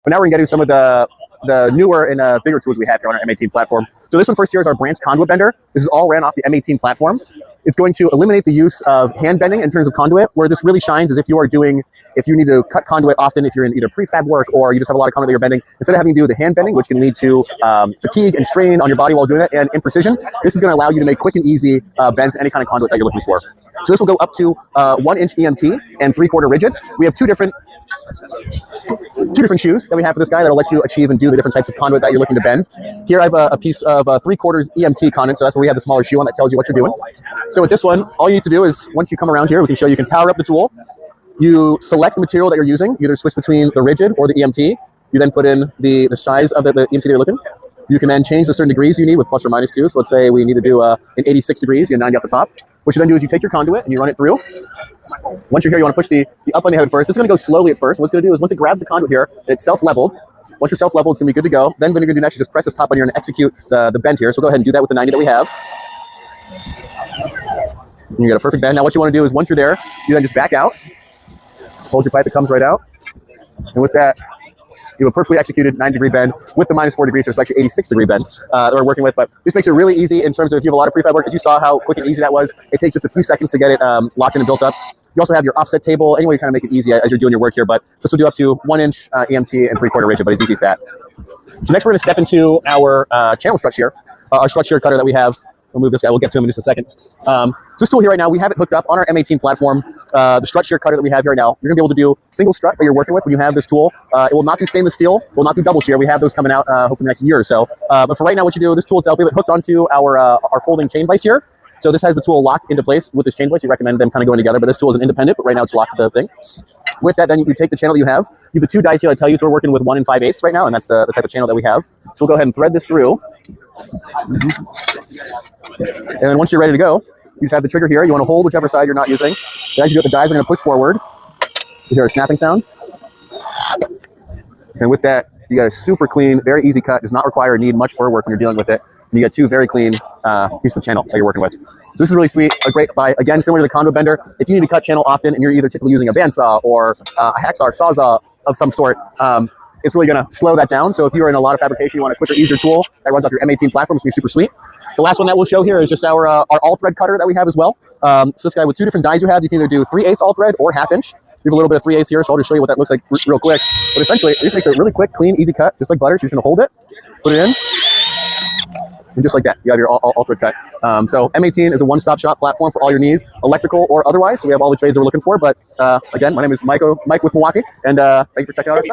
But now we're going to get into some of the newer and bigger tools we have here on our M18 platform. So this one first here is our branch conduit bender. This is all ran off the M18 platform. It's going to eliminate the use of hand bending in terms of conduit. Where this really shines is if you need to cut conduit often, if you're in either prefab work or you just have a lot of conduit that you're bending, instead of having to do the hand bending, which can lead to fatigue and strain on your body while doing it and imprecision, this is going to allow you to make quick and easy bends in any kind of conduit that you're looking for. So this will go up to 1-inch EMT and 3/4 rigid. We have two different shoes that we have for this guy that'll let you achieve and do the different types of conduit that you're looking to bend. Here I have a piece of 3/4 EMT conduit, so that's where we have the smaller shoe on that tells you what you're doing. So with this one, all you need to do is, once you come around here, we can show you can power up the tool. You select the material that you're using, either switch between the rigid or the EMT. You then put in the size of the EMT that you're looking. You can then change the certain degrees you need with plus or minus 2. So let's say we need to do an 86 degrees, you get 90 off the top. What you then do is you take your conduit and you run it through. Once you're here, you want to push the up on the head first. This is going to go slowly at first. What it's going to do is once it grabs the conduit here, it's self-leveled. Once you're self-leveled, it's going to be good to go. Then what you're going to do next is just press this top button here and execute the bend here. So go ahead and do that with the 90 that we have. And you got a perfect bend. Now what you want to do is once you're there, you then just back out. Hold your pipe, it comes right out. And with that, you have a perfectly executed 9-degree bend with the -4 degrees, so it's actually 86-degree bends that we're working with. But this makes it really easy in terms of if you have a lot of prefab work. As you saw how quick and easy that was, it takes just a few seconds to get it locked in and built up. You also have your offset table. Anyway, you kind of make it easy as you're doing your work here. But this will do up to 1-inch EMT and 3/4 rigid, but it's easy as that. So next we're going to step into our channel strut shear, our strut shear cutter that we have. We'll move this guy. We'll get to him in just a second. So this tool here right now, we have it hooked up on our M18 platform. The strut shear cutter that we have here right now, you're going to be able to do single strut that you're working with when you have this tool. It will not do stainless steel. Will not do double shear. We have those coming out hopefully the next year or so. But for right now, what you do, this tool itself, we have it hooked onto our folding chain vise here. So this has the tool locked into place with this chain vise. We recommend them kind of going together, but this tool is an independent, but right now it's locked to the thing. With that, then you take the channel that you have. You have the 2 dies here that tell you, so we're working with 1 5/8 right now, and that's the type of channel that we have. So we'll go ahead and thread this through. And then once you're ready to go, you just have the trigger here. You want to hold whichever side you're not using. Then as you do it, the dies are going to push forward. You hear snapping sounds. And with that, you got a super clean, very easy cut. Does not require or need much burr work when you're dealing with it. And you got 2 very clean pieces of channel that you're working with. So this is really sweet, a great buy. Again, similar to the conduit bender, if you need to cut channel often and you're either typically using a bandsaw or a hacksaw or sawzall of some sort, it's really going to slow that down. So if you're in a lot of fabrication, you want a quicker, easier tool that runs off your M18 platform, it's going to be super sweet. The last one that we'll show here is just our all thread cutter that we have as well. So this guy with 2 different dies you have, you can either do 3/8 all thread or 1/2 inch. We have a little bit of 3/8 here, so I'll just show you what that looks like real quick. But essentially, it just makes it a really quick, clean, easy cut, just like butter. So you're just going to hold it, put it in, and just like that, you have your all thread cut. So M18 is a one-stop shop platform for all your needs, electrical or otherwise. So we have all the trades that we're looking for. But again, my name is Mike with Milwaukee, and thank you for checking out our stuff.